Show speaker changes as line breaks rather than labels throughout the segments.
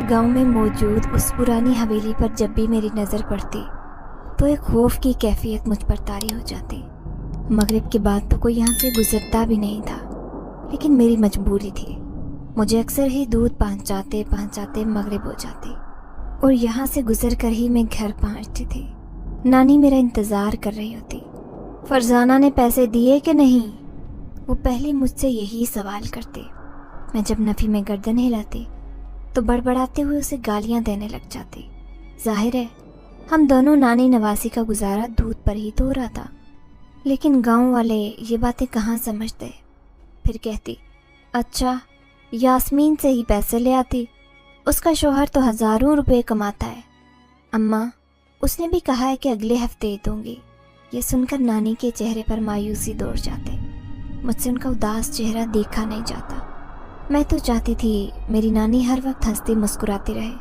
गांव में मौजूद उस पुरानी हवेली पर जब भी मेरी नज़र पड़ती तो एक खौफ की कैफियत मुझ पर तारी हो जाती। मगरिब के बाद तो कोई यहाँ से गुजरता भी नहीं था, लेकिन मेरी मजबूरी थी। मुझे अक्सर ही दूध पहुँचाते पहुँचाते मगरिब हो जाती और यहाँ से गुजर कर ही मैं घर पहुँचती थी। नानी मेरा इंतज़ार कर रही होती। फरजाना ने पैसे दिए कि नहीं, वो पहले मुझसे यही सवाल करते। मैं जब नफ़ी में गर्दन हिलाती तो बड़बड़ाते हुए उसे गालियाँ देने लग जाती। जाहिर है हम दोनों नानी नवासी का गुजारा दूध पर ही तो हो रहा था, लेकिन गांव वाले ये बातें कहाँ समझते। फिर कहती, अच्छा यास्मीन से ही पैसे ले आती, उसका शौहर तो हज़ारों रुपए कमाता है। अम्मा, उसने भी कहा है कि अगले हफ्ते ही दूंगी। ये सुनकर नानी के चेहरे पर मायूसी दौड़ जाते। मुझसे उनका उदास चेहरा देखा नहीं जाता। मैं तो चाहती थी मेरी नानी हर वक्त हंसती मुस्कुराती रहे।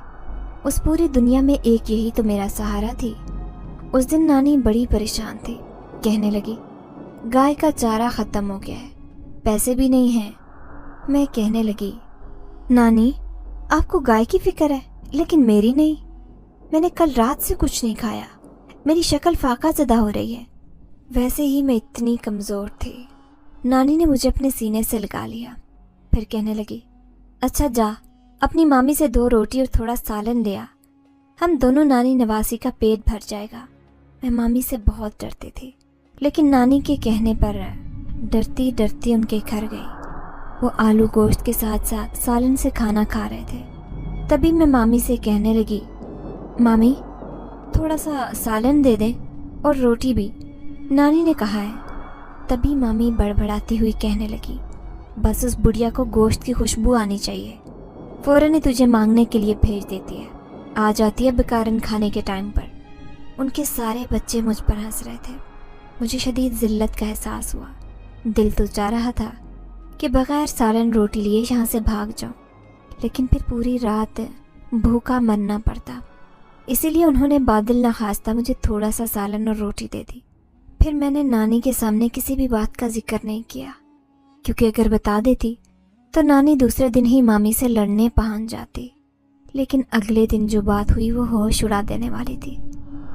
उस पूरी दुनिया में एक यही तो मेरा सहारा थी। उस दिन नानी बड़ी परेशान थी। कहने लगी, गाय का चारा ख़त्म हो गया है, पैसे भी नहीं हैं। मैं कहने लगी, नानी आपको गाय की फिक्र है लेकिन मेरी नहीं। मैंने कल रात से कुछ नहीं खाया, मेरी शक्ल फाका ज़दा हो रही है। वैसे ही मैं इतनी कमज़ोर थी। नानी ने मुझे अपने सीने से लगा लिया। फिर कहने लगी, अच्छा जा अपनी मामी से 2 रोटी और थोड़ा सालन ले आ, हम दोनों नानी नवासी का पेट भर जाएगा। मैं मामी से बहुत डरती थी, लेकिन नानी के कहने पर डरती डरती उनके घर गई। वो आलू गोश्त के साथ साथ सालन से खाना खा रहे थे। तभी मैं मामी से कहने लगी, मामी थोड़ा सा सालन दे दे और रोटी भी, नानी ने कहा है। तभी मामी बड़बड़ाती हुई कहने लगी, बस उस बुढ़िया को गोश्त की खुशबू आनी चाहिए, फ़ौरन ही तुझे मांगने के लिए भेज देती है। आ जाती है बेकारन खाने के टाइम पर। उनके सारे बच्चे मुझ पर हंस रहे थे। मुझे शदीद ज़िल्लत का एहसास हुआ। दिल तो चाह रहा था कि बग़ैर सालन रोटी लिए यहाँ से भाग जाऊँ, लेकिन फिर पूरी रात भूखा मरना पड़ता। इसीलिए उन्होंने बादल न खास्ता मुझे थोड़ा सा सालन और रोटी दे दी। फिर मैंने नानी के सामने किसी भी बात का जिक्र नहीं किया, क्योंकि अगर बता देती तो नानी दूसरे दिन ही मामी से लड़ने पहुंच जाती। लेकिन अगले दिन जो बात हुई वो होश उड़ा देने वाली थी,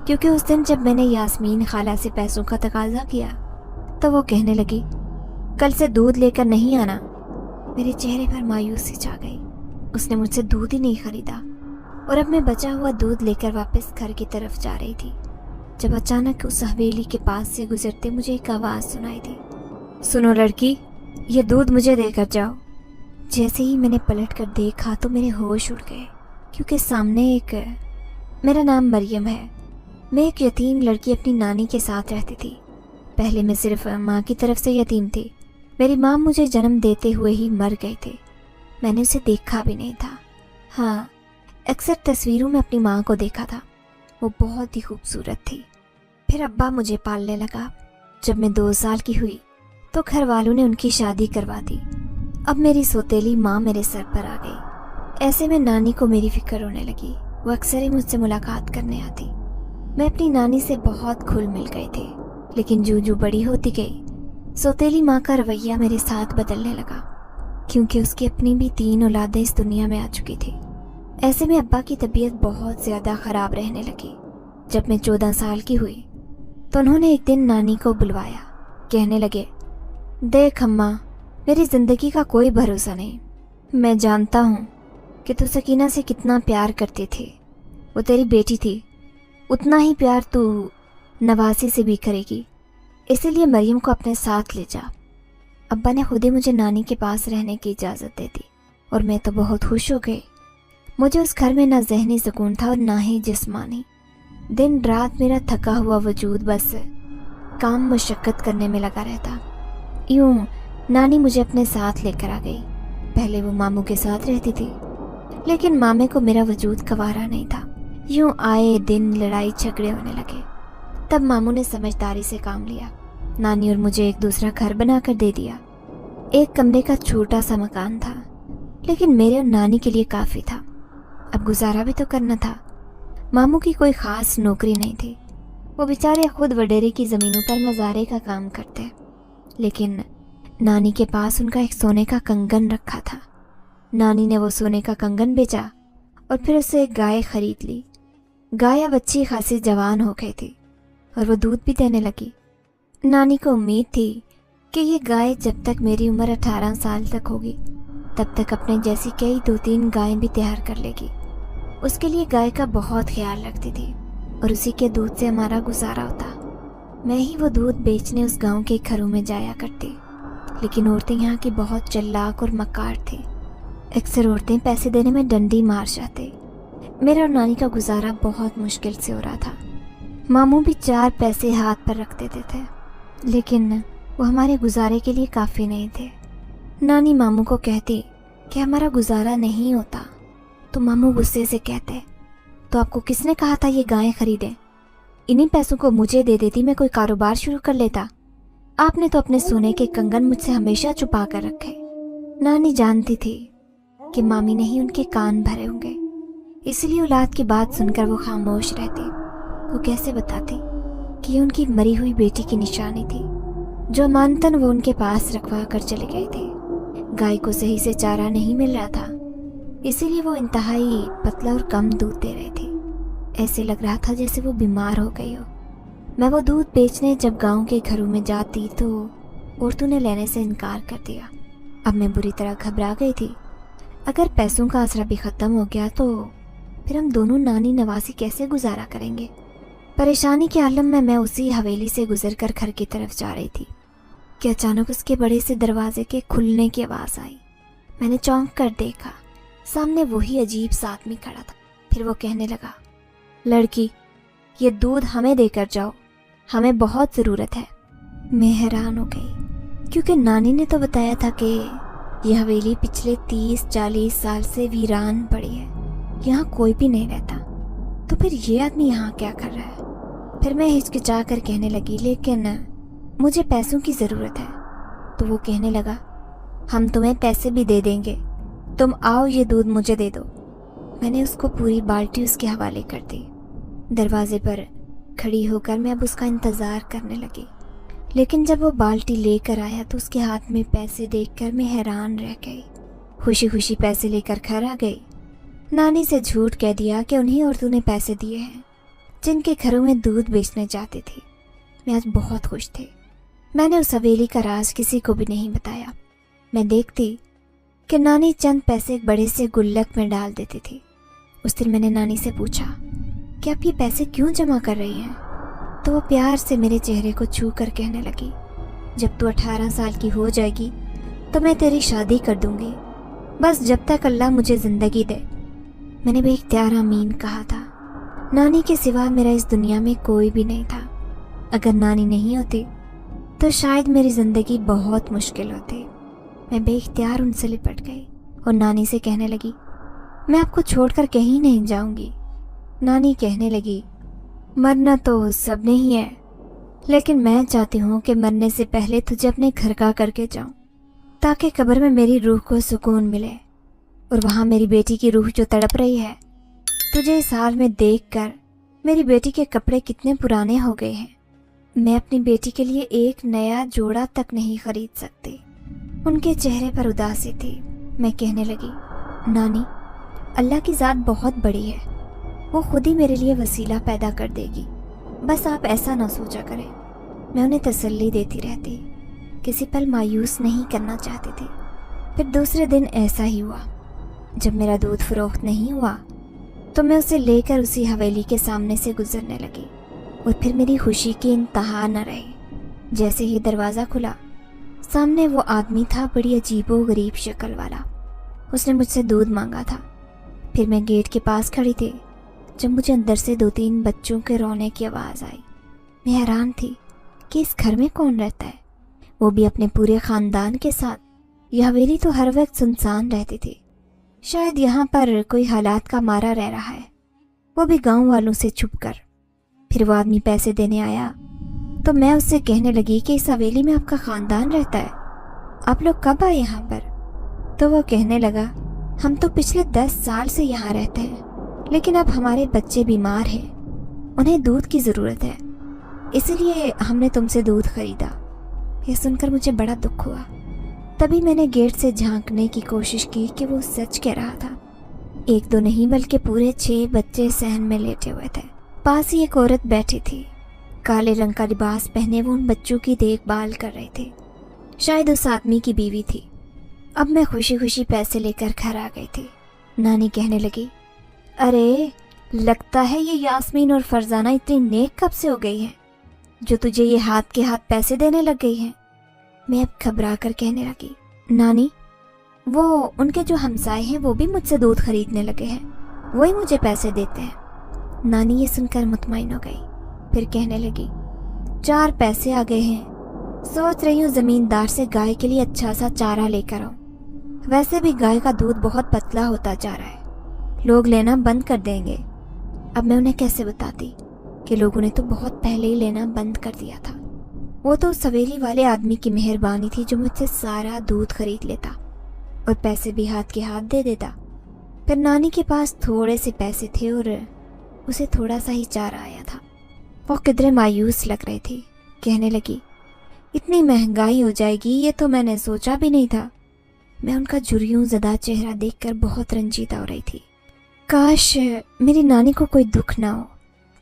क्योंकि उस दिन जब मैंने यास्मीन खाला से पैसों का तकाजा किया तो वो कहने लगी, कल से दूध लेकर नहीं आना। मेरे चेहरे पर मायूसी छा गई। उसने मुझसे दूध ही नहीं खरीदा और अब मैं बचा हुआ दूध लेकर वापस घर की तरफ जा रही थी, जब अचानक उस हवेली के पास से गुजरते मुझे एक आवाज़ सुनाई दी, सुनो लड़की, ये दूध मुझे देकर जाओ। जैसे ही मैंने पलट कर देखा तो मेरे होश उड़ गए, क्योंकि सामने मेरा नाम मरियम है। मैं एक यतीम लड़की अपनी नानी के साथ रहती थी। पहले मैं सिर्फ माँ की तरफ से यतीम थी। मेरी माँ मुझे जन्म देते हुए ही मर गए थे। मैंने उसे देखा भी नहीं था। हाँ, अक्सर तस्वीरों में अपनी माँ को देखा था। वो बहुत ही खूबसूरत थी। फिर अब्बा मुझे पालने लगा। जब मैं 2 साल की हुई तो घर वालों ने उनकी शादी करवा दी। अब मेरी सौतेली माँ मेरे सर पर आ गई। ऐसे में नानी को मेरी फिक्र होने लगी। वो अक्सर ही मुझसे मुलाकात करने आती। मैं अपनी नानी से बहुत घुल मिल गई थी, लेकिन जो जो बड़ी होती गई सौतेली माँ का रवैया मेरे साथ बदलने लगा, क्योंकि उसकी अपनी भी 3 औलादें इस दुनिया में आ चुकी थी। ऐसे में अब्बा की तबीयत बहुत ज़्यादा ख़राब रहने लगी। जब मैं 14 साल की हुई तो उन्होंने एक दिन नानी को बुलवाया। कहने लगे, देख अम्मा, मेरी ज़िंदगी का कोई भरोसा नहीं। मैं जानता हूँ कि तू सकीना से कितना प्यार करती थी। वो तेरी बेटी थी, उतना ही प्यार तू नवासी से भी करेगी। इसीलिए मरियम को अपने साथ ले जा। अब्बा ने खुद ही मुझे नानी के पास रहने की इजाज़त दे दी और मैं तो बहुत खुश हो गई। मुझे उस घर में ना ज़हनी सुकून था और ना ही जिस्मानी। दिन रात मेरा थका हुआ वजूद बस काम मशक्क़त करने में लगा रहता। यूँ नानी मुझे अपने साथ लेकर आ गई। पहले वो मामू के साथ रहती थी, लेकिन मामे को मेरा वजूद गवारा नहीं था। यूँ आए दिन लड़ाई झगड़े होने लगे। तब मामू ने समझदारी से काम लिया। नानी और मुझे एक दूसरा घर बनाकर दे दिया। 1 कमरे का छोटा सा मकान था, लेकिन मेरे और नानी के लिए काफ़ी था। अब गुजारा भी तो करना था। मामू की कोई ख़ास नौकरी नहीं थी। वो बेचारे खुद वडेरे की ज़मीनों पर मज़ारे का काम करते, लेकिन नानी के पास उनका एक सोने का कंगन रखा था। नानी ने वो सोने का कंगन बेचा और फिर उसे एक गाय खरीद ली। गाय अब अच्छी खासी जवान हो गई थी और वो दूध भी देने लगी। नानी को उम्मीद थी कि ये गाय जब तक मेरी उम्र 18 साल तक होगी तब तक अपने जैसी कई 2-3 गायें भी तैयार कर लेगी। उसके लिए गाय का बहुत ख्याल रखती थी और उसी के दूध से हमारा गुजारा होता। मैं ही वो दूध बेचने उस गांव के घरों में जाया करती, लेकिन औरतें यहाँ की बहुत चालाक और मक्कार थी। अक्सर औरतें पैसे देने में डंडी मार जाते। मेरा और नानी का गुजारा बहुत मुश्किल से हो रहा था। मामू भी 4 पैसे हाथ पर रख देते थे, लेकिन वो हमारे गुजारे के लिए काफ़ी नहीं थे। नानी मामू को कहती कि हमारा गुजारा नहीं होता, तो मामू गुस्से से कहते, तो आपको किसने कहा था ये गायें खरीदें? इन्हीं पैसों को मुझे दे देती, मैं कोई कारोबार शुरू कर लेता। आपने तो अपने सोने के कंगन मुझसे हमेशा छुपा कर रखे। नानी जानती थी कि मामी ने ही उनके कान भरे होंगे, इसलिए औलाद की बात सुनकर वो खामोश रहती। वो कैसे बताती कि ये उनकी मरी हुई बेटी की निशानी थी, जो अमानतन वो उनके पास रखवा कर चले गए थे। गाय को सही से चारा नहीं मिल रहा था, इसीलिए वो इंतहाई पतला और कम दूध दे रही थी। ऐसे लग रहा था जैसे वो बीमार हो गई हो। मैं वो दूध बेचने जब गांव के घरों में जाती तो औरतों ने लेने से इनकार कर दिया। अब मैं बुरी तरह घबरा गई थी। अगर पैसों का आसरा भी ख़त्म हो गया तो फिर हम दोनों नानी नवासी कैसे गुजारा करेंगे। परेशानी के आलम में मैं उसी हवेली से गुजरकर घर की तरफ जा रही थी कि अचानक उसके बड़े से दरवाजे के खुलने की आवाज़ आई। मैंने चौंक कर देखा, सामने वही अजीब सा आदमी खड़ा था। फिर वो कहने लगा, लड़की, ये दूध हमें देकर जाओ, हमें बहुत ज़रूरत है। मैं हैरान हो गई, क्योंकि नानी ने तो बताया था कि यह हवेली पिछले 30-40 साल से वीरान पड़ी है, यहाँ कोई भी नहीं रहता। तो फिर ये आदमी यहाँ क्या कर रहा है? फिर मैं हिचकिचा कर कहने लगी, लेकिन मुझे पैसों की ज़रूरत है। तो वो कहने लगा, हम तुम्हें पैसे भी दे देंगे, तुम आओ, ये दूध मुझे दे दो। मैंने उसको पूरी बाल्टी उसके हवाले कर दी। दरवाजे पर खड़ी होकर मैं अब उसका इंतज़ार करने लगी, लेकिन जब वो बाल्टी लेकर आया तो उसके हाथ में पैसे देखकर मैं हैरान रह गई। खुशी खुशी पैसे लेकर घर आ गई। नानी से झूठ कह दिया कि उन्हीं औरतों ने पैसे दिए हैं जिनके घरों में दूध बेचने जाती थी। मैं आज बहुत खुश थी। मैंने उस हवेली का राज किसी को भी नहीं बताया। मैं देखती कि नानी चंद पैसे एक बड़े से गुल्लक में डाल देती थी। उस दिन मैंने नानी से पूछा कि आप ये पैसे क्यों जमा कर रही हैं? तो वो प्यार से मेरे चेहरे को छू कर कहने लगी, जब तू 18 साल की हो जाएगी तो मैं तेरी शादी कर दूंगी, बस जब तक अल्लाह मुझे ज़िंदगी दे। मैंने बेख्तियार आमीन कहा था। नानी के सिवा मेरा इस दुनिया में कोई भी नहीं था। अगर नानी नहीं होती तो शायद मेरी ज़िंदगी बहुत मुश्किल होती। मैं बेख्तियार उनसे लिपट गई और नानी से कहने लगी, मैं आपको छोड़कर कहीं नहीं जाऊंगी। नानी कहने लगी, मरना तो सबने ही है, लेकिन मैं चाहती हूँ कि मरने से पहले तुझे अपने घर का करके जाऊँ, ताकि कब्र में मेरी रूह को सुकून मिले और वहाँ मेरी बेटी की रूह जो तड़प रही है। तुझे इस हाल में देखकर मेरी बेटी के कपड़े कितने पुराने हो गए हैं। मैं अपनी बेटी के लिए एक नया जोड़ा तक नहीं खरीद सकती। उनके चेहरे पर उदासी थी। मैं कहने लगी, नानी, अल्लाह की ज़ात बहुत बड़ी है, वो खुद ही मेरे लिए वसीला पैदा कर देगी, बस आप ऐसा ना सोचा करें। मैं उन्हें तसल्ली देती रहती, किसी पल मायूस नहीं करना चाहती थी। फिर दूसरे दिन ऐसा ही हुआ। जब मेरा दूध फरोख्त नहीं हुआ तो मैं उसे लेकर उसी हवेली के सामने से गुजरने लगी और फिर मेरी खुशी की इंतहा न रही। जैसे ही दरवाज़ा खुला, सामने वो आदमी था, बड़ी अजीबो गरीब शक्ल वाला। उसने मुझसे दूध मांगा था। फिर मैं गेट के पास खड़ी थी जब मुझे अंदर से 2-3 बच्चों के रोने की आवाज़ आई। मैं हैरान थी कि इस घर में कौन रहता है, वो भी अपने पूरे ख़ानदान के साथ। यह हवेली तो हर वक्त सुनसान रहती थी। शायद यहाँ पर कोई हालात का मारा रह रहा है, वो भी गांव वालों से छुपकर। फिर वो आदमी पैसे देने आया तो मैं उससे कहने लगी कि इस हवेली में आपका ख़ानदान रहता है, आप लोग कब आए यहाँ पर? तो वो कहने लगा, हम तो पिछले 10 साल से यहाँ रहते हैं, लेकिन अब हमारे बच्चे बीमार हैं, उन्हें दूध की ज़रूरत है, इसलिए हमने तुमसे दूध खरीदा। यह सुनकर मुझे बड़ा दुख हुआ। तभी मैंने गेट से झांकने की कोशिश की कि वो सच कह रहा था। एक दो नहीं बल्कि पूरे 6 बच्चे सहन में लेटे हुए थे। पास ही एक औरत बैठी थी। काले रंग का लिबास पहने वो उन बच्चों की देखभाल कर रही थी। शायद उस आदमी की बीवी थी। अब मैं खुशी खुशी पैसे लेकर घर आ गई थी। नानी कहने लगी, अरे लगता है ये यास्मीन और फरजाना इतनी नेक कब से हो गई है जो तुझे ये हाथ के हाथ पैसे देने लग गई है। मैं अब घबरा कर कहने लगी, नानी वो उनके जो हमसाए हैं वो भी मुझसे दूध खरीदने लगे हैं, वही मुझे पैसे देते हैं। नानी ये सुनकर मुतमईन हो गई। फिर कहने लगी, 4 पैसे आ गए हैं, सोच रही हूँ जमींदार से गाय के लिए अच्छा सा चारा लेकर आऊँ। वैसे भी गाय का दूध बहुत पतला होता जा रहा है, लोग लेना बंद कर देंगे। अब मैं उन्हें कैसे बताती कि लोगों ने तो बहुत पहले ही लेना बंद कर दिया था। वो तो सवेली वाले आदमी की मेहरबानी थी जो मुझसे सारा दूध खरीद लेता और पैसे भी हाथ के हाथ दे देता। फिर नानी के पास थोड़े से पैसे थे और उसे थोड़ा सा ही चारा आया था। वो किधरे मायूस लग रही थी। कहने लगी, इतनी महंगाई हो जाएगी ये तो मैंने सोचा भी नहीं था। मैं उनका जुर्यूं ज़दा चेहरा देखकर बहुत रंजीदा हो रही थी। काश मेरी नानी को कोई दुख ना हो।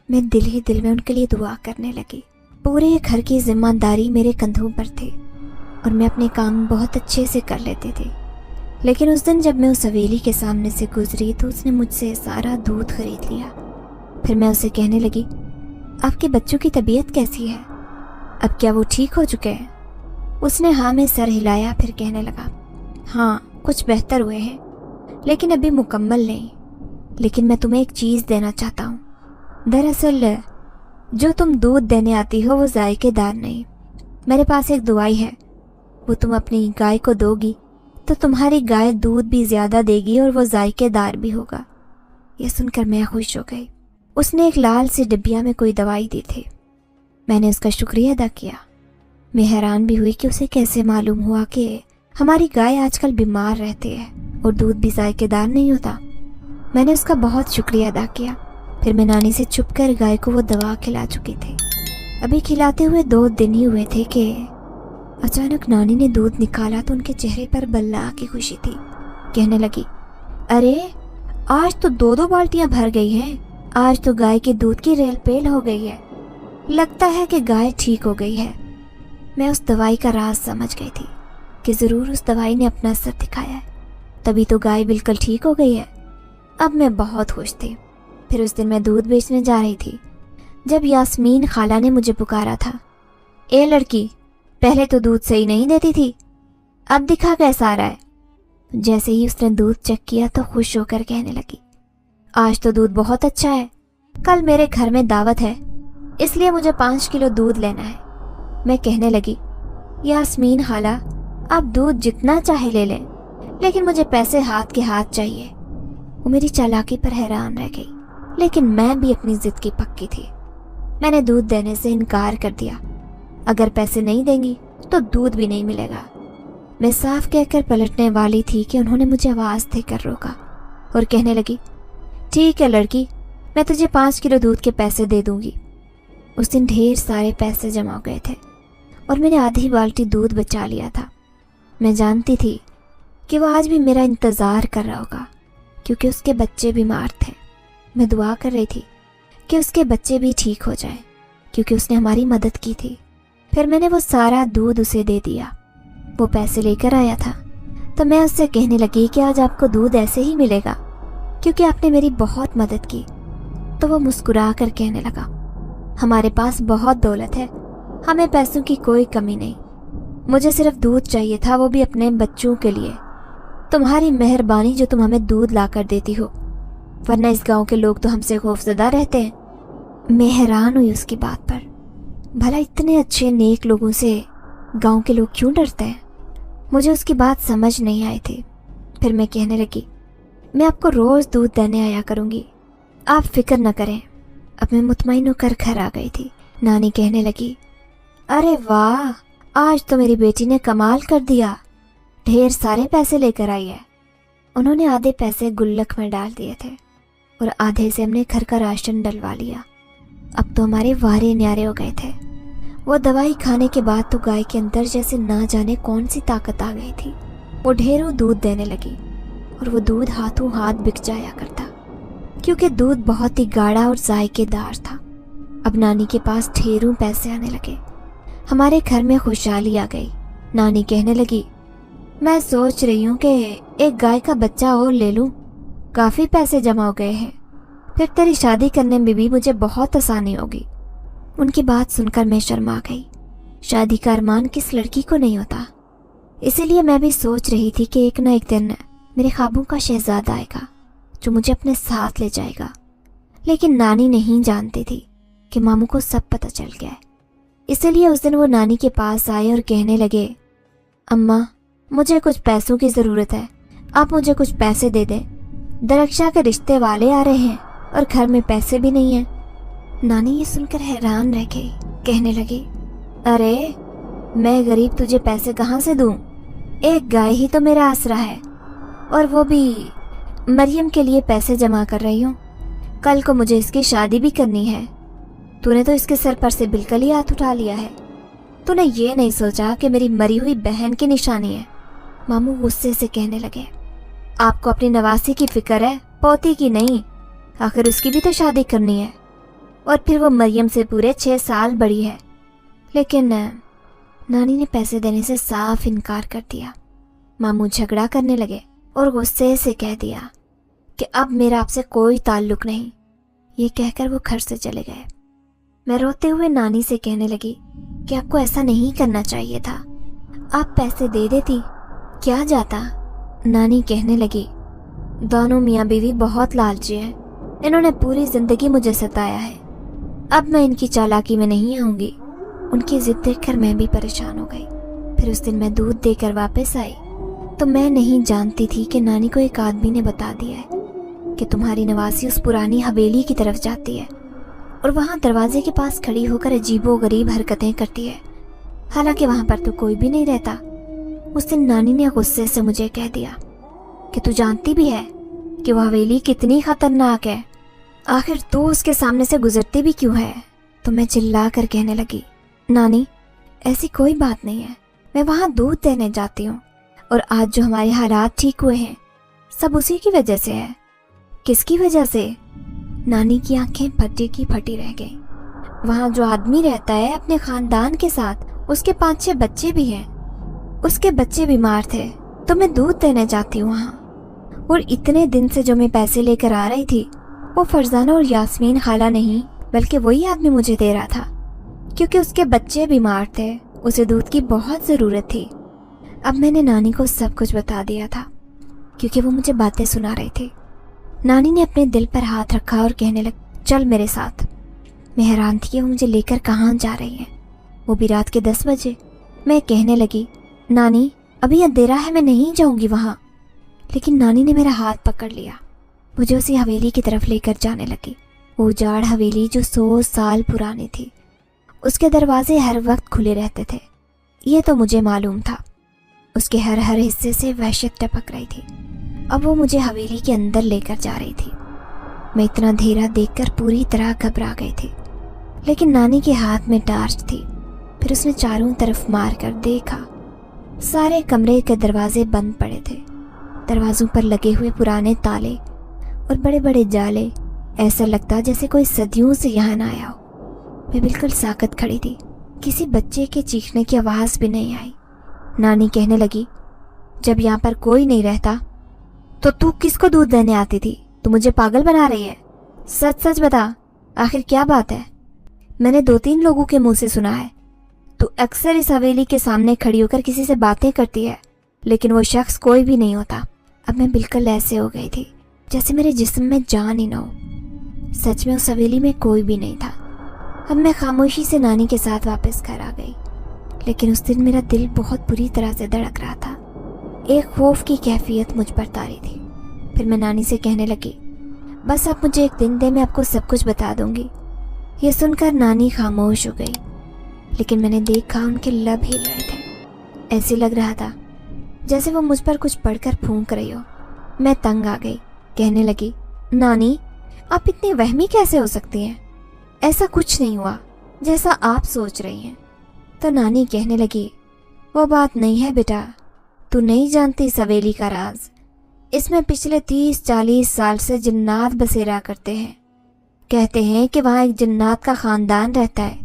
मैं दिल ही दिल में उनके लिए दुआ करने लगी। पूरे घर की जिम्मेदारी मेरे कंधों पर थी और मैं अपने काम बहुत अच्छे से कर लेती थी। लेकिन उस दिन जब मैं उस हवेली के सामने से गुजरी तो उसने मुझसे सारा दूध खरीद लिया। फिर मैं उसे कहने लगी, आपके बच्चों की तबीयत कैसी है? अब क्या वो ठीक हो चुके हैं? उसने हाँ में सर हिलाया। फिर कहने लगा, हाँ कुछ बेहतर हुए हैं लेकिन अभी मुकम्मल नहीं। लेकिन मैं तुम्हें एक चीज़ देना चाहता हूँ। दरअसल जो तुम दूध देने आती हो वो जायकेदार नहीं। मेरे पास एक दवाई है, वो तुम अपनी गाय को दोगी तो तुम्हारी गाय दूध भी ज़्यादा देगी और वो जायकेदार भी होगा। यह सुनकर मैं खुश हो गई। उसने एक लाल सी डिब्बिया में कोई दवाई दी थी। मैंने उसका शुक्रिया अदा किया। मैं हैरान भी हुई कि उसे कैसे मालूम हुआ कि हमारी गाय आजकल बीमार रहती है और दूध भी जायकेदार नहीं होता। मैंने उसका बहुत शुक्रिया अदा किया। फिर मैं नानी से छुपकर गाय को वो दवा खिला चुकी थी। अभी खिलाते हुए 2 दिन ही हुए थे कि अचानक नानी ने दूध निकाला तो उनके चेहरे पर बल्ला की खुशी थी। कहने लगी, अरे आज तो 2-2 बाल्टियां भर गई हैं। आज तो गाय के दूध की रेल पेल हो गई है। लगता है कि गाय ठीक हो गई है। मैं उस दवाई का राज समझ गई थी कि ज़रूर उस दवाई ने अपना असर दिखाया है, तभी तो गाय बिल्कुल ठीक हो गई है। अब मैं बहुत खुश थी। फिर उस दिन मैं दूध बेचने जा रही थी जब यास्मीन खाला ने मुझे पुकारा था, ए लड़की, पहले तो दूध सही नहीं देती थी, अब दिखा कैसा आ रहा है। जैसे ही उसने दूध चेक किया तो खुश होकर कहने लगी, आज तो दूध बहुत अच्छा है। कल मेरे घर में दावत है इसलिए मुझे 5 किलो दूध लेना है। मैं कहने लगी, यास्मीन खाला, आप दूध जितना चाहे ले लें लेकिन मुझे पैसे हाथ के हाथ चाहिए। वो मेरी चालाकी पर हैरान रह गई, लेकिन मैं भी अपनी जिद की पक्की थी। मैंने दूध देने से इनकार कर दिया। अगर पैसे नहीं देंगी तो दूध भी नहीं मिलेगा। मैं साफ कहकर पलटने वाली थी कि उन्होंने मुझे आवाज़ देकर रोका और कहने लगी, ठीक है लड़की, मैं तुझे 5 किलो दूध के पैसे दे दूंगी। उस दिन ढेर सारे पैसे जमा हो गए थे और मैंने आधी बाल्टी दूध बचा लिया था। मैं जानती थी कि वो आज भी मेरा इंतज़ार कर रहा होगा क्योंकि उसके बच्चे बीमार थे। मैं दुआ कर रही थी कि उसके बच्चे भी ठीक हो जाएं क्योंकि उसने हमारी मदद की थी। फिर मैंने वो सारा दूध उसे दे दिया। वो पैसे लेकर आया था तो मैं उससे कहने लगी कि आज आपको दूध ऐसे ही मिलेगा क्योंकि आपने मेरी बहुत मदद की। तो वो मुस्कुरा कर कहने लगा, हमारे पास बहुत दौलत है, हमें पैसों की कोई कमी नहीं। मुझे सिर्फ दूध चाहिए था, वो भी अपने बच्चों के लिए। तुम्हारी मेहरबानी जो तुम हमें दूध ला कर देती हो, वरना इस गांव के लोग तो हमसे खौफजदा रहते हैं। मैं हैरान हुई उसकी बात पर। भला इतने अच्छे नेक लोगों से गांव के लोग क्यों डरते हैं? मुझे उसकी बात समझ नहीं आई थी। फिर मैं कहने लगी, मैं आपको रोज़ दूध देने आया करूँगी, आप फिक्र न करें। अब मैं मुतमईन होकर घर आ गई थी। नानी कहने लगी, अरे वाह, आज तो मेरी बेटी ने कमाल कर दिया, ढेर सारे पैसे लेकर आई है। उन्होंने आधे पैसे गुल्लक में डाल दिए थे और आधे से हमने घर का राशन डलवा लिया। अब तो हमारे वारे न्यारे हो गए थे। वो दवाई खाने के बाद तो गाय के अंदर जैसे ना जाने कौन सी ताकत आ गई थी। वो ढेरों दूध देने लगी और वो दूध हाथों हाथ बिक जाया करता, क्योंकि दूध बहुत ही गाढ़ा और जायकेदार था। अब नानी के पास ढेरों पैसे आने लगे। हमारे घर में खुशहाली आ गई। नानी कहने लगी, मैं सोच रही हूँ कि एक गाय का बच्चा और ले लूँ, काफ़ी पैसे जमा हो गए हैं, फिर तेरी शादी करने में भी मुझे बहुत आसानी होगी। उनकी बात सुनकर मैं शर्मा गई। शादी का अरमान किस लड़की को नहीं होता। इसीलिए मैं भी सोच रही थी कि एक ना एक दिन मेरे ख्वाबों का शहजादा आएगा जो मुझे अपने साथ ले जाएगा। लेकिन नानी नहीं जानती थी कि मामू को सब पता चल गया है। इसीलिए उस दिन वो नानी के पास आए और कहने लगे, अम्मा, मुझे कुछ पैसों की ज़रूरत है, आप मुझे कुछ पैसे दे दें। दरक्षा के रिश्ते वाले आ रहे हैं और घर में पैसे भी नहीं हैं। नानी ये सुनकर हैरान रह गई, कहने लगी, अरे मैं गरीब तुझे पैसे कहाँ से दूँ? एक गाय ही तो मेरा आसरा है, और वो भी मरियम के लिए पैसे जमा कर रही हूँ। कल को मुझे इसकी शादी भी करनी है। तूने तो इसके सर पर से बिल्कुल ही हाथ उठा लिया है। तूने ये नहीं सोचा कि मेरी मरी हुई बहन की निशानी है। मामू गुस्से से कहने लगे, आपको अपनी नवासी की फिक्र है, पोती की नहीं। आखिर उसकी भी तो शादी करनी है, और फिर वो मरियम से पूरे 6 साल बड़ी है। लेकिन नानी ने पैसे देने से साफ इनकार कर दिया। मामू झगड़ा करने लगे और गुस्से से कह दिया कि अब मेरा आपसे कोई ताल्लुक नहीं। ये कहकर वो घर से चले गए। मैं रोते हुए नानी से कहने लगी कि आपको ऐसा नहीं करना चाहिए था, आप पैसे दे देती, क्या जाता। नानी कहने लगी, दोनों मियाँ बीवी बहुत लालची हैं, इन्होंने पूरी जिंदगी मुझे सताया है, अब मैं इनकी चालाकी में नहीं आऊँगी। उनकी जिद देखकर मैं भी परेशान हो गई। फिर उस दिन मैं दूध देकर वापस आई तो मैं नहीं जानती थी कि नानी को एक आदमी ने बता दिया है कि तुम्हारी नवासी उस पुरानी हवेली की तरफ जाती है और वहाँ दरवाजे के पास खड़ी होकर अजीबोगरीब हरकतें करती है। हालांकि वहाँ पर तो कोई भी नहीं रहता। उस दिन नानी ने गुस्से से मुझे कह दिया कि तू जानती भी है कि वह हवेली कितनी खतरनाक है, आखिर तू उसके सामने से गुजरती भी क्यों है। तो मैं चिल्ला कर कहने लगी, नानी ऐसी कोई बात नहीं है, मैं वहाँ दूध देने जाती हूँ, और आज जो हमारे हालात ठीक हुए हैं सब उसी की वजह से है। किसकी वजह से? नानी की आंखें फटी की फटी रह गईं। वहाँ जो आदमी रहता है अपने खानदान के साथ, उसके 5-6 बच्चे भी हैं, उसके बच्चे बीमार थे तो मैं दूध देने जाती हूँ वहाँ। और इतने दिन से जो मैं पैसे लेकर आ रही थी वो फरजाना और यास्मीन खाला नहीं बल्कि वही आदमी मुझे दे रहा था, क्योंकि उसके बच्चे बीमार थे, उसे दूध की बहुत ज़रूरत थी। अब मैंने नानी को सब कुछ बता दिया था क्योंकि वो मुझे बातें सुना रही थी। नानी ने अपने दिल पर हाथ रखा और कहने लगी, चल मेरे साथ। मैं हैरान थी कि वो मुझे लेकर कहाँ जा रही हैं, वो भी रात के 10 बजे। मैं कहने लगी, नानी अभी अंधेरा है, मैं नहीं जाऊँगी वहाँ। लेकिन नानी ने मेरा हाथ पकड़ लिया, मुझे उसी हवेली की तरफ लेकर जाने लगी। वो उजाड़ हवेली जो 100 साल पुरानी थी, उसके दरवाजे हर वक्त खुले रहते थे, ये तो मुझे मालूम था। उसके हर हिस्से से वहशत टपक रही थी। अब वो मुझे हवेली के अंदर लेकर जा रही थी। मैं इतना अंधेरा देखकर पूरी तरह घबरा गई थी, लेकिन नानी के हाथ में टार्च थी। फिर उसने चारों तरफ मार कर देखा, सारे कमरे के दरवाजे बंद पड़े थे। दरवाजों पर लगे हुए पुराने ताले और बड़े बड़े जाले, ऐसा लगता जैसे कोई सदियों से यहाँ न आया हो। मैं बिल्कुल साकत खड़ी थी, किसी बच्चे के चीखने की आवाज़ भी नहीं आई। नानी कहने लगी, जब यहाँ पर कोई नहीं रहता तो तू किसको दूध देने आती थी? तू मुझे पागल बना रही है, सच सच बता, आखिर क्या बात है? मैंने 2-3 लोगों के मुंह से सुना है तू अक्सर इस हवेली के सामने खड़ी होकर किसी से बातें करती है, लेकिन वो शख्स कोई भी नहीं होता। अब मैं बिल्कुल ऐसे हो गई थी जैसे मेरे जिस्म में जान ही ना हो। सच में उस हवेली में कोई भी नहीं था। अब मैं खामोशी से नानी के साथ वापस घर आ गई, लेकिन उस दिन मेरा दिल बहुत बुरी तरह से धड़क रहा था। एक खौफ की कैफियत मुझ पर तारी थी। फिर मैं नानी से कहने लगी, बस आप मुझे एक दिन दे, मैं आपको सब कुछ बता दूंगी। ये सुनकर नानी खामोश हो गई, लेकिन मैंने देखा उनके लब हिल रहे थे। ऐसे लग रहा था जैसे वो मुझ पर कुछ पढ़कर फूंक रही हो। मैं तंग आ गई, कहने लगी, नानी आप इतनी वहमी कैसे हो सकती हैं? ऐसा कुछ नहीं हुआ जैसा आप सोच रही हैं। तो नानी कहने लगी, वो बात नहीं है बेटा, तू नहीं जानती इस हवेली का राज। اس میں پچھلے 30-40 سال سے جنات بسیرا کرتے ہیں. کہتے ہیں کہ وہاں ایک جنات کا خاندان رہتا ہے.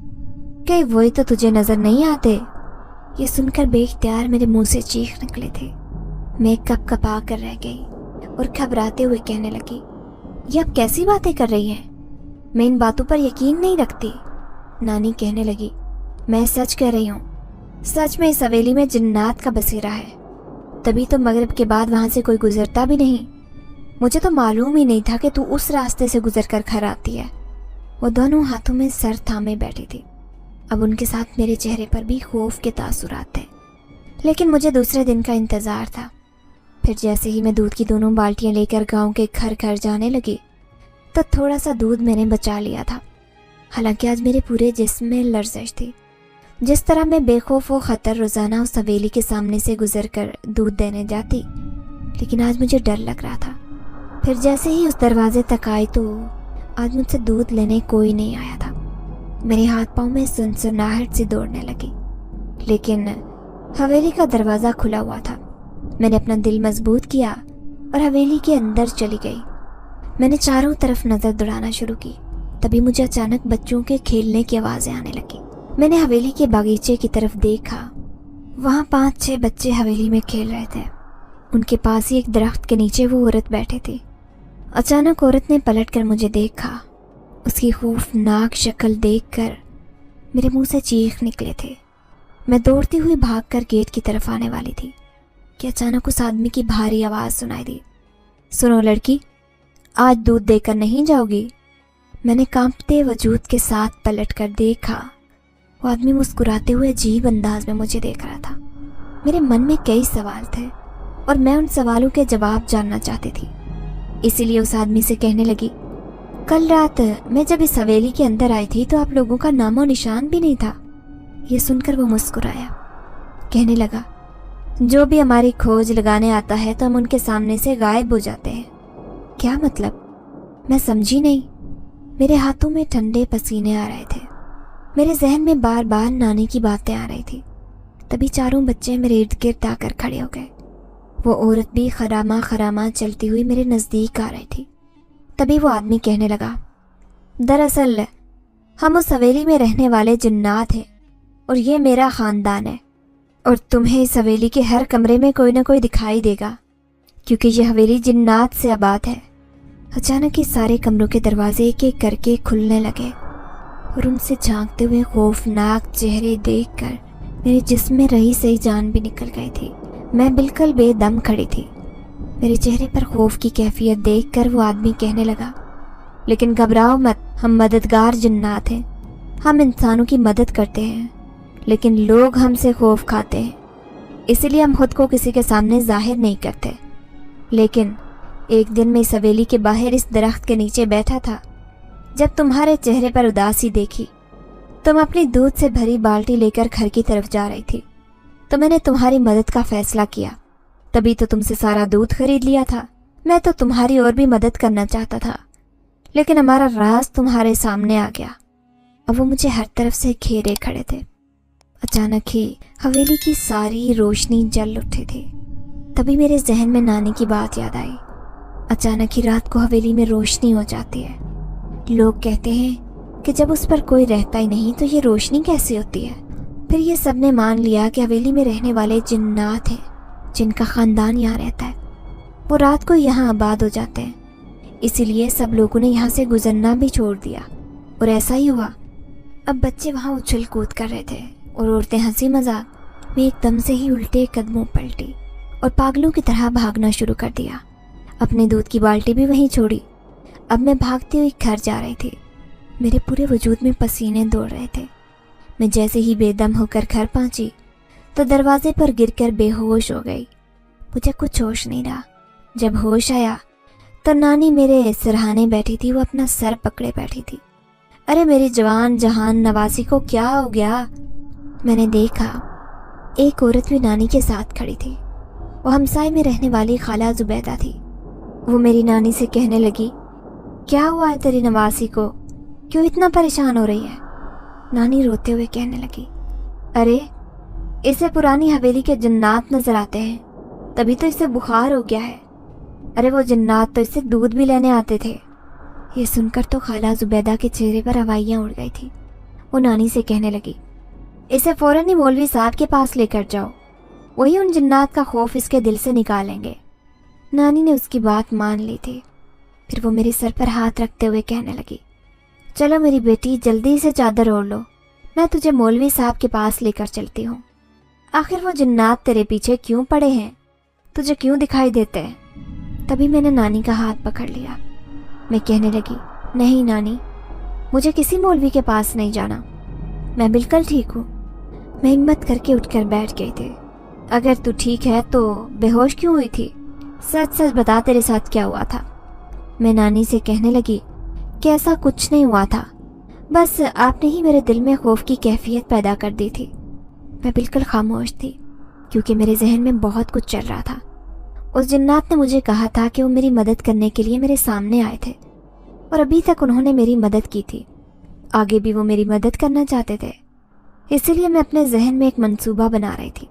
کہ وہی تو تجھے نظر نہیں آتے؟ یہ سن کر بے اختیار میرے منہ سے چیخ نکلے تھے. میں کپ کپا کر رہ گئی اور گھبراتے ہوئے کہنے لگی، یہ اب کیسی باتیں کر رہی ہیں؟ میں ان باتوں پر یقین نہیں رکھتی. نانی کہنے لگی، میں سچ کہہ رہی ہوں. سچ میں اس حویلی میں جنات کا بسیرا ہے. تبھی تو مغرب کے بعد وہاں سے کوئی گزرتا بھی نہیں. مجھے تو معلوم ہی نہیں تھا کہ تو اس راستے سے گزر کر گھر آتی ہے. وہ دونوں ہاتھوں میں سر تھامے بیٹھی تھی. اب ان کے ساتھ میرے چہرے پر بھی خوف کے تاثرات تھے، لیکن مجھے دوسرے دن کا انتظار تھا. پھر جیسے ہی میں دودھ کی دونوں بالٹیاں لے کر گاؤں کے گھر گھر جانے لگی تو تھوڑا سا دودھ میں نے بچا لیا تھا. حالانکہ آج میرے پورے جسم میں لرزش تھی. جس طرح میں بے خوف و خطر روزانہ اس حویلی کے سامنے سے گزر کر دودھ دینے جاتی، لیکن آج مجھے ڈر لگ رہا تھا. پھر جیسے ہی اس دروازے تک آئی تو آج مجھ سے دودھ لینے کوئی نہیں آیا تھا. میرے ہاتھ پاؤں میں سنسناہٹ سی دوڑنے لگی، لیکن حویلی کا دروازہ کھلا ہوا تھا. میں نے اپنا دل مضبوط کیا اور حویلی کے اندر چلی گئی. میں نے چاروں طرف نظر دوڑانا شروع کی. تبھی مجھے اچانک بچوں کے کھیلنے کی آوازیں آنے لگی. میں نے حویلی کے باغیچے کی طرف دیکھا. وہاں 5-6 بچے حویلی میں کھیل رہے تھے. ان کے پاس ہی ایک درخت کے نیچے وہ عورت بیٹھی تھی. اچانک عورت نے پلٹ کر مجھے دیکھا. اس کی خوفناک شکل دیکھ کر میرے منہ سے چیخ نکلے تھے. میں دوڑتی ہوئی بھاگ کر گیٹ کی طرف آنے والی تھی کہ اچانک اس آدمی کی بھاری آواز سنائی دی، سنو لڑکی، آج دودھ دے کر نہیں جاؤ گی؟ میں نے کانپتے وجود کے ساتھ پلٹ کر دیکھا. وہ آدمی مسکراتے ہوئے عجیب انداز میں مجھے دیکھ رہا تھا. میرے من میں کئی سوال تھے اور میں ان سوالوں کے جواب جاننا چاہتی تھی. اسی لیے اس آدمی سے کہنے لگی، کل رات میں جب اس حویلی کے اندر آئی تھی تو آپ لوگوں کا نام و نشان بھی نہیں تھا. یہ سن کر وہ مسکرایا. کہنے لگا، جو بھی ہماری کھوج لگانے آتا ہے تو ہم ان کے سامنے سے غائب ہو جاتے ہیں. کیا مطلب؟ میں سمجھی نہیں. میرے ہاتھوں میں ٹھنڈے پسینے آ رہے تھے. میرے ذہن میں بار بار نانی کی باتیں آ رہی تھی. تبھی چاروں بچے میرے ارد گرد آ کر کھڑے ہو گئے. وہ عورت بھی خرامہ خرامہ چلتی ہوئی میرے نزدیک آ رہی تھی. تبھی وہ آدمی کہنے لگا، دراصل ہم اس حویلی میں رہنے والے جنات ہیں اور یہ میرا خاندان ہے، اور تمہیں اس حویلی کے ہر کمرے میں کوئی نہ کوئی دکھائی دے گا کیونکہ یہ حویلی جنات سے آباد ہے. اچانک ہی سارے کمروں کے دروازے ایک ایک کر کے کھلنے لگے اور ان سے جھانکتے ہوئے خوفناک چہرے دیکھ کر میرے جسم میں رہی سہی جان بھی نکل گئی تھی. میں بالکل بے دم کھڑی تھی. میرے چہرے پر خوف کی کیفیت دیکھ کر وہ آدمی کہنے لگا، لیکن گھبراؤ مت، ہم مددگار جنات ہیں. ہم انسانوں کی مدد کرتے ہیں لیکن لوگ ہم سے خوف کھاتے ہیں، اسی لیے ہم خود کو کسی کے سامنے ظاہر نہیں کرتے. لیکن ایک دن میں اس حویلی کے باہر اس درخت کے نیچے بیٹھا تھا. جب تمہارے چہرے پر اداسی دیکھی، تم اپنی دودھ سے بھری بالٹی لے کر گھر کی طرف جا رہی تھی، تو میں نے تمہاری مدد کا فیصلہ کیا. تبھی تو تم سے سارا دودھ خرید لیا تھا. میں تو تمہاری اور بھی مدد کرنا چاہتا تھا، لیکن ہمارا راز تمہارے سامنے آ گیا. اب وہ مجھے ہر طرف سے گھیرے کھڑے تھے. اچانک ہی حویلی کی ساری روشنی جل اٹھی تھی. تبھی میرے ذہن میں نانی کی بات یاد آئی. اچانک ہی رات کو حویلی میں روشنی ہو جاتی ہے. لوگ کہتے ہیں کہ جب اس پر کوئی رہتا ہی نہیں تو یہ روشنی کیسے ہوتی ہے. پھر یہ سب نے مان لیا کہ حویلی میں رہنے والے جنات ہیں جن کا خاندان یہاں رہتا ہے. وہ رات کو یہاں آباد ہو جاتے ہیں، اسی لیے سب لوگوں نے یہاں سے گزرنا بھی چھوڑ دیا، اور ایسا ہی ہوا. اب بچے وہاں اچھل کود کر رہے تھے اور عورتیں ہنسی مذاق میں ایک دم سے ہی الٹے قدموں پلٹی اور پاگلوں کی طرح بھاگنا شروع کر دیا. اپنے دودھ کی بالٹی بھی وہیں چھوڑی. اب میں بھاگتی ہوئی گھر جا رہی تھی. میرے پورے وجود میں پسینے دوڑ رہے تھے. میں جیسے ہی بے دم ہو کر گھر پہنچی تو دروازے پر گر کر بے ہوش ہو گئی. مجھے کچھ ہوش نہیں رہا. جب ہوش آیا تو نانی میرے سرہانے بیٹھی تھی. وہ اپنا سر پکڑے بیٹھی تھی. ارے میری جوان جہان نواسی کو کیا ہو گیا؟ میں نے دیکھا ایک عورت بھی نانی کے ساتھ کھڑی تھی. وہ ہمسائے میں رہنے والی خالہ زبیدہ تھی. وہ میری نانی سے کہنے لگی، کیا ہوا ہے تیری نواسی کو؟ کیوں اتنا پریشان ہو رہی ہے؟ نانی روتے ہوئے کہنے لگی، ارے اسے پرانی حویلی کے جنات نظر آتے ہیں، تبھی تو اسے بخار ہو گیا ہے. अरे वो जिन्नात तो इससे दूध भी लेने आते थे। ये सुनकर तो खाला जुबैदा के चेहरे पर हवाइयाँ उड़ गई थी। वो नानी से कहने लगी, इसे फौरन ही मौलवी साहब के पास लेकर जाओ, वही उन जिन्नात का खौफ इसके दिल से निकालेंगे। नानी ने उसकी बात मान ली थी। फिर वो मेरे सर पर हाथ रखते हुए कहने लगी, चलो मेरी बेटी जल्दी से चादर ओढ़ लो, मैं तुझे मौलवी साहब के पास लेकर चलती हूँ। आखिर वो जिन्नात तेरे पीछे क्यों पड़े हैं, तुझे क्यों दिखाई देते हैं? तभी मैंने नानी का हाथ पकड़ लिया। मैं कहने लगी, नहीं नानी, मुझे किसी मौलवी के पास नहीं जाना, मैं बिल्कुल ठीक हूँ। मैं हिम्मत करके उठकर बैठ गई थी। अगर तू ठीक है तो बेहोश क्यों हुई थी? सच सच बता, तेरे साथ क्या हुआ था? मैं नानी से कहने लगी कि ऐसा कुछ नहीं हुआ था, बस आपने ही मेरे दिल में खौफ की कैफियत पैदा कर दी थी। मैं बिल्कुल खामोश थी क्योंकि मेरे जहन में बहुत कुछ चल रहा था। उस जिन्नात ने मुझे कहा था कि वो मेरी मदद करने के लिए मेरे सामने आए थे और अभी तक उन्होंने मेरी मदद की थी, आगे भी वो मेरी मदद करना चाहते थे। इसीलिए मैं अपने जहन में एक मंसूबा बना रही थी।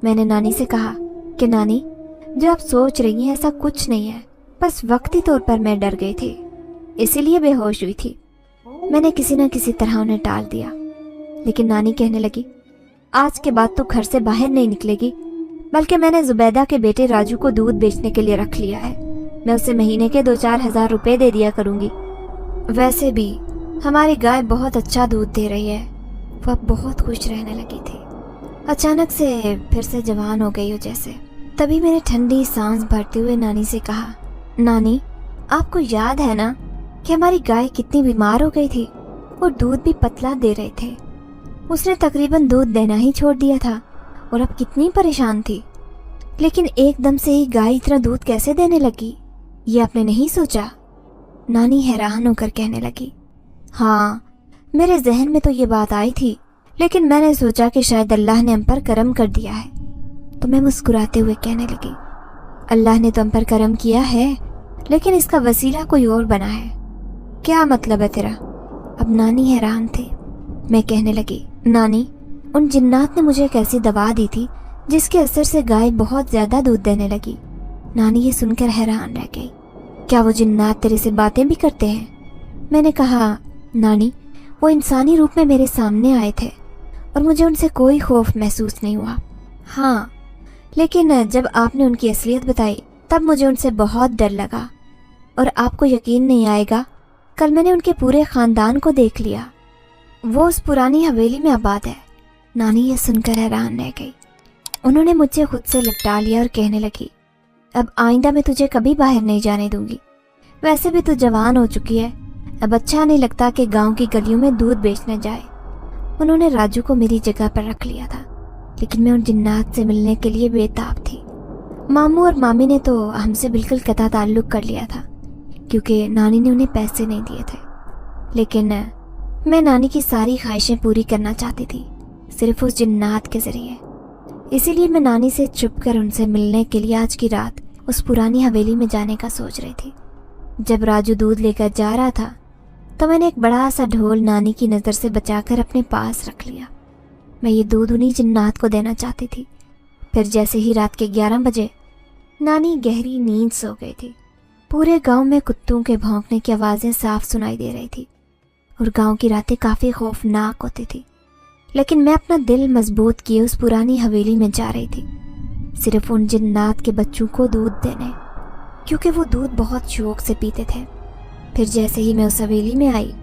मैंने नानी से कहा कि नानी, जो आप सोच रही हैं ऐसा कुछ नहीं है, बस वक्ती तौर पर मैं डर गई थी, इसीलिए बेहोश हुई थी। मैंने किसी न किसी तरह उन्हें टाल दिया। लेकिन नानी कहने लगी, आज के बाद तो घर से बाहर नहीं निकलेगी, बल्कि मैंने जुबैदा के बेटे राजू को दूध बेचने के लिए रख लिया है। मैं उसे महीने के 2-4 हज़ार रुपए दे दिया करूँगी। वैसे भी हमारी गाय बहुत अच्छा दूध दे रही है। वो अब बहुत खुश रहने लगी थी, अचानक से फिर से जवान हो गई हो जैसे। तभी मैंने ठंडी सांस भरते हुए नानी से कहा, नानी, आपको याद है ना कि हमारी गाय कितनी बीमार हो गई थी और दूध भी पतला दे रहे थे। उसने तकरीबन दूध देना ही छोड़ दिया था और अब कितनी परेशान थी। लेकिन एकदम से ही गाय इतना दूध कैसे देने लगी, ये आपने नहीं सोचा? नानी हैरान होकर कहने लगी, हाँ, मेरे जहन में तो ये बात आई थी, लेकिन मैंने सोचा कि शायद अल्लाह ने हम पर करम कर दिया है। तो मैं मुस्कुराते हुए कहने लगी, अल्लाह ने तो हम पर करम किया है, लेकिन इसका वसीला कोई और बना है। क्या मतलब है तेरा? अब नानी हैरान थी। मैं कहने लगी, नानी, उन जिन्नात ने मुझे एक ऐसी दवा दी थी जिसके असर से गाय बहुत ज्यादा दूध देने लगी। नानी ये सुनकर हैरान रह गई। क्या वो जिन्नात तेरे से बातें भी करते हैं? मैंने कहा, नानी, वो इंसानी रूप में मेरे सामने आए थे और मुझे उनसे कोई खौफ महसूस नहीं हुआ। हाँ, लेकिन जब आपने उनकी असलियत बताई तब मुझे उनसे बहुत डर लगा। और आपको यकीन नहीं आएगा, कल मैंने उनके पूरे खानदान को देख लिया। वो उस पुरानी हवेली में आबाद है। नानी ये सुनकर हैरान रह गई। उन्होंने मुझे खुद से लिपटा लिया और कहने लगी, अब आइंदा मैं तुझे कभी बाहर नहीं जाने दूंगी। वैसे भी तू जवान हो चुकी है, अब अच्छा नहीं लगता कि गांव की गलियों में दूध बेचने जाए। उन्होंने राजू को मेरी जगह पर रख लिया था, लेकिन मैं उन जिन्नात से मिलने के लिए बेताब थी। मामू और मामी ने तो हमसे बिल्कुल कता ताल्लुक कर लिया था क्योंकि नानी ने उन्हें पैसे नहीं दिए थे। लेकिन मैं नानी की सारी ख्वाहिशें पूरी करना चाहती थी, सिर्फ उस जिन्नात के जरिए। इसीलिए मैं नानी से छुपकर उनसे मिलने के लिए आज की रात उस पुरानी हवेली में जाने का सोच रही थी। जब राजू दूध लेकर जा रहा था तो मैंने एक बड़ा सा ढोल नानी की नज़र से बचाकर अपने पास रख लिया। मैं ये दूध उन्हीं जिन्नात को देना चाहती थी। फिर जैसे ही रात के 11 बजे नानी गहरी नींद सो गई थी। पूरे गांव में कुत्तों के भौंकने की आवाज़ें साफ सुनाई दे रही थी और गांव की रातें काफ़ी खौफनाक होती थी। लेकिन मैं अपना दिल मजबूत किए उस पुरानी हवेली में जा रही थी, सिर्फ उन जिन्नात के बच्चों को दूध देने, क्योंकि वो दूध बहुत शौक से पीते थे। फिर जैसे ही मैं उस हवेली में आई,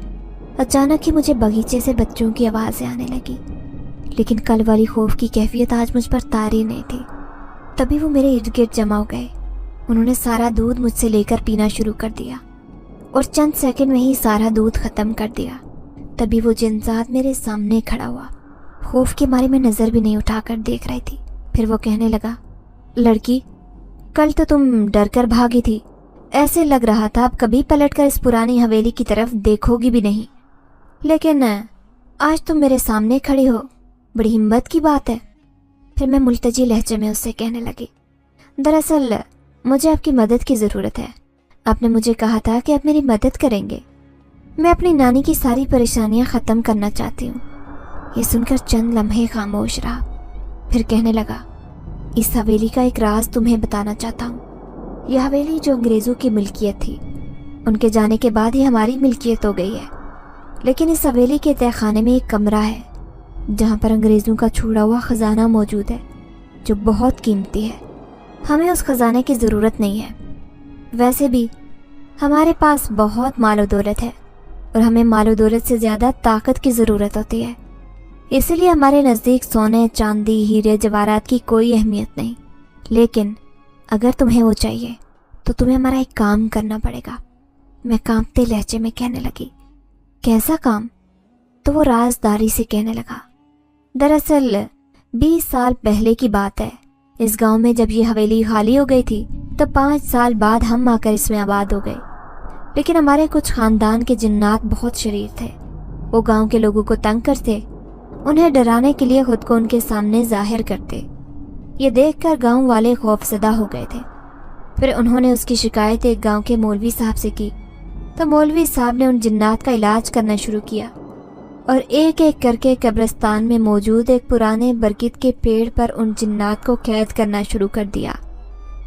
अचानक ही मुझे बगीचे से बच्चों की आवाज़ें आने लगी। लेकिन कल वाली खौफ की कैफियत आज मुझ पर तारी नहीं थी। तभी वो मेरे इर्द गिर्द जमा हो गए। उन्होंने सारा दूध मुझसे लेकर पीना शुरू कर दिया और चंद सेकंड में ही सारा दूध ख़त्म कर दिया। तभी वो जिन्नात मेरे सामने खड़ा हुआ। खौफ के मारे मैं नज़र भी नहीं उठाकर देख रही थी। फिर वो कहने लगा, लड़की, कल तो तुम डर कर भागी थी, ऐसे लग रहा था अब कभी पलटकर इस पुरानी हवेली की तरफ देखोगी भी नहीं, लेकिन आज तुम मेरे सामने खड़ी हो, बड़ी हिम्मत की बात है। फिर मैं मुल्तजी लहजे में उससे कहने लगी, दरअसल मुझे आपकी मदद की ज़रूरत है। आपने मुझे कहा था कि आप मेरी मदद करेंगे। मैं अपनी नानी की सारी परेशानियां ख़त्म करना चाहती हूँ। ये सुनकर चंद लम्हे खामोश रहा, फिर कहने लगा, इस हवेली का एक राज तुम्हें बताना चाहता हूँ। यह हवेली जो अंग्रेज़ों की मिल्कियत थी, उनके जाने के बाद ही हमारी मिल्कियत हो गई है। लेकिन इस हवेली के तहखाने में एक कमरा है जहाँ पर अंग्रेज़ों का छोड़ा हुआ ख़जाना मौजूद है, जो बहुत कीमती है। हमें उस ख़जाने की ज़रूरत नहीं है। वैसे भी हमारे पास बहुत मालो दौलत है और हमें मालो दौलत से ज़्यादा ताकत की ज़रूरत होती है। इसलिए हमारे नज़दीक सोने, चांदी, हीरे, जवाहरात की कोई अहमियत नहीं। लेकिन अगर तुम्हें वो चाहिए तो तुम्हें हमारा एक काम करना पड़ेगा। मैं कांपते लहजे में कहने लगी। कैसा काम? तो वो राजदारी से कहने लगा। दरअसल 20 साल पहले की बात है। इस गांव में जब ये हवेली खाली हो गई थी तब 5 साल बाद हम आकर इसमें आबाद हो गए। लेकिन हमारे कुछ खानदान के जिन्नात बहुत शरीर थे। वो गांव के लोगों को तंग करते, उन्हें डराने के लिए खुद को उनके सामने जाहिर करते। ये देखकर गांव वाले खौफजदा हो गए थे। फिर उन्होंने उसकी शिकायत एक गांव के मौलवी साहब से की, तो मौलवी साहब ने उन जिन्नात का इलाज करना शुरू किया और एक एक करके कब्रिस्तान में मौजूद एक पुराने बरगद के पेड़ पर उन जिन्नात को कैद करना शुरू कर दिया।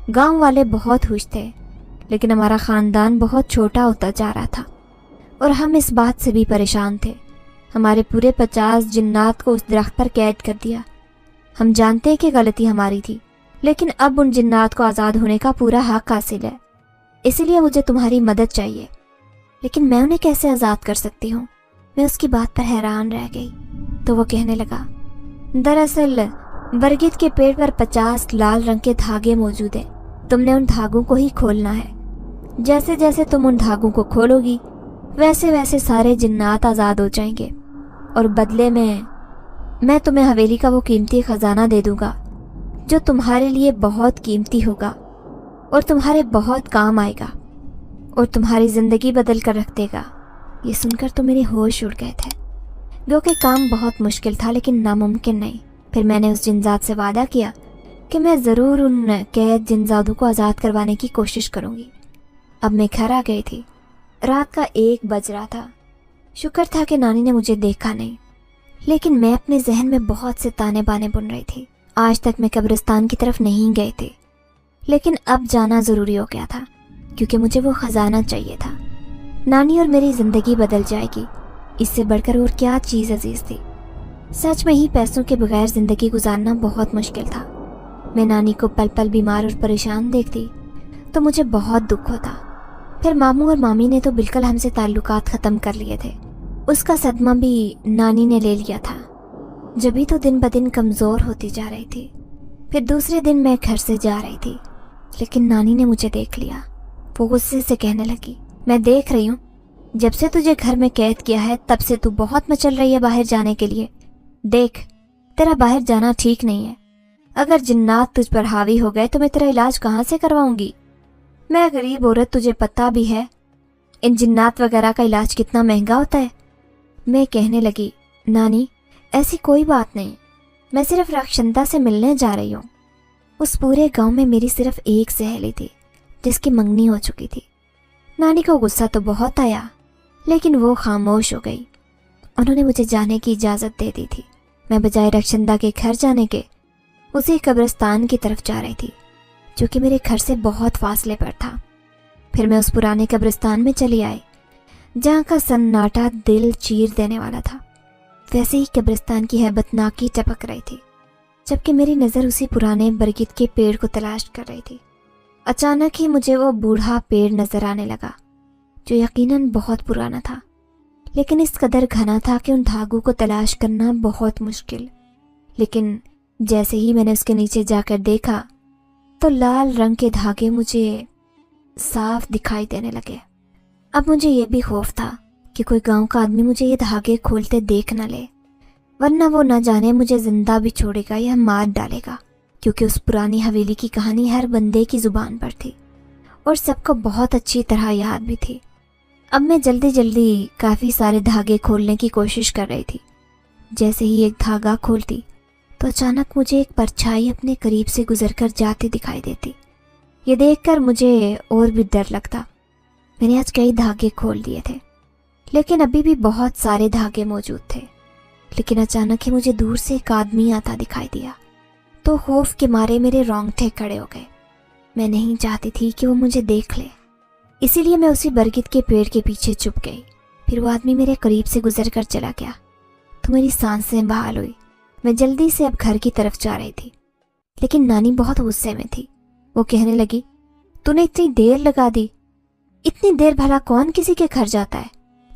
गांव वाले बहुत खुश थे, लेकिन हमारा ख़ानदान बहुत छोटा होता जा रहा था और हम इस बात से भी परेशान थे। हमारे पूरे 50 जिन्नात को उस दरख्त पर कैद कर दिया। हम जानते हैं कि गलती हमारी थी, लेकिन अब उन जिन्नात को आज़ाद होने का पूरा हक हासिल है। इसलिए मुझे तुम्हारी मदद चाहिए। लेकिन मैं उन्हें कैसे आज़ाद कर सकती हूँ? मैं उसकी बात पर हैरान रह गई। तो वो कहने लगा, दरअसल बरगद के पेड़ पर 50 लाल रंग के धागे मौजूद हैं। तुमने उन धागों को ही खोलना है। जैसे जैसे तुम उन धागों को खोलोगी वैसे वैसे सारे जिन्नात आज़ाद हो जाएंगे और बदले में मैं तुम्हें हवेली का वो कीमती ख़जाना दे दूंगा जो तुम्हारे लिए बहुत कीमती होगा और तुम्हारे बहुत काम आएगा और तुम्हारी ज़िंदगी बदल कर रख देगा। ये सुनकर तो मेरे होश उड़ गए थे। क्योंकि काम बहुत मुश्किल था लेकिन नामुमकिन नहीं। फिर मैंने उस जिनजात से वादा किया कि मैं ज़रूर उन कैद जिनजादों को आज़ाद करवाने की कोशिश करूँगी। अब मैं घर आ गई थी। रात का 1 बज रहा था। शुक्र था कि नानी ने मुझे देखा नहीं, लेकिन मैं अपने जहन में बहुत से ताने बाने बुन रही थी। आज तक मैं कब्रिस्तान की तरफ नहीं गई थी, लेकिन अब जाना ज़रूरी हो गया था क्योंकि मुझे वो ख़जाना चाहिए था। नानी और मेरी ज़िंदगी बदल जाएगी, इससे बढ़कर और क्या चीज़ अजीज़ थी। सच में ही पैसों के बगैर ज़िंदगी गुजारना बहुत मुश्किल था। मैं नानी को पल पल बीमार और परेशान देखती तो मुझे बहुत दुख होता। फिर मामू और मामी ने तो बिल्कुल हमसे ताल्लुकात ख़त्म कर लिए थे। उसका सदमा भी नानी ने ले लिया था। जभी तो दिन ब दिन कमज़ोर होती जा रही थी। फिर दूसरे दिन मैं घर से जा रही थी, लेकिन नानी ने मुझे देख लिया। वो गुस्से से कहने लगी, मैं देख रही हूँ, जब से तुझे घर में कैद किया है तब से तू बहुत मचल रही है बाहर जाने के लिए। देख, तेरा बाहर जाना ठीक नहीं है। अगर जिन्नात तुझ पर हावी हो गए तो मैं तेरा इलाज कहाँ से करवाऊंगी? मैं गरीब औरत, तुझे पता भी है इन जिन्नात वगैरह का इलाज कितना महंगा होता है। मैं कहने लगी, नानी ऐसी कोई बात नहीं, मैं सिर्फ रक्षंता से मिलने जा रही हूँ। उस पूरे गांव में मेरी सिर्फ एक सहेली थी जिसकी मंगनी हो चुकी थी। नानी को गुस्सा तो बहुत आया, लेकिन वो खामोश हो गई। उन्होंने मुझे जाने की इजाज़त दे दी थी। मैं बजाय रक्षंदा के घर जाने के उसी कब्रिस्तान की तरफ जा रही थी जो कि मेरे घर से बहुत फासले पर था। फिर मैं उस पुराने कब्रिस्तान में चली आई जहाँ का सन्नाटा दिल चीर देने वाला था। वैसे ही कब्रिस्तान की हैबतनाकी टपक रही थी, जबकि मेरी नज़र उसी पुराने बरगद के पेड़ को तलाश कर रही थी। अचानक ही मुझे वो बूढ़ा पेड़ नज़र आने लगा जो यकीनन बहुत पुराना था, लेकिन इस कदर घना था कि उन धागों को तलाश करना बहुत मुश्किल। लेकिन जैसे ही मैंने उसके नीचे जाकर देखा तो लाल रंग के धागे मुझे साफ दिखाई देने लगे। अब मुझे ये भी खौफ था कि कोई गांव का आदमी मुझे ये धागे खोलते देख न ले, वरना वो न जाने मुझे जिंदा भी छोड़ेगा या मार डालेगा। क्योंकि उस पुरानी हवेली की कहानी हर बंदे की ज़ुबान पर थी और सबको बहुत अच्छी तरह याद भी थी। अब मैं जल्दी जल्दी काफ़ी सारे धागे खोलने की कोशिश कर रही थी। जैसे ही एक धागा खोलती तो अचानक मुझे एक परछाई अपने करीब से गुजरकर जाती दिखाई देती। ये देखकर मुझे और भी डर लगता। मैंने आज कई धागे खोल दिए थे, लेकिन अभी भी बहुत सारे धागे मौजूद थे। लेकिन अचानक ही मुझे दूर से एक आदमी आता दिखाई दिया तो खौफ के मारे मेरे रोंगटे खड़े हो गए। میں نہیں چاہتی تھی کہ وہ مجھے دیکھ لے، اسی لیے میں اسی برگد کے پیڑ کے پیچھے چھپ گئی۔ پھر وہ آدمی میرے قریب سے گزر کر چلا گیا تو میری سانسیں بحال ہوئی۔ میں جلدی سے اب گھر کی طرف جا رہی تھی، لیکن نانی بہت غصے میں تھی۔ وہ کہنے لگی، تو نے اتنی دیر لگا دی، اتنی دیر بھلا کون کسی کے گھر جاتا ہے؟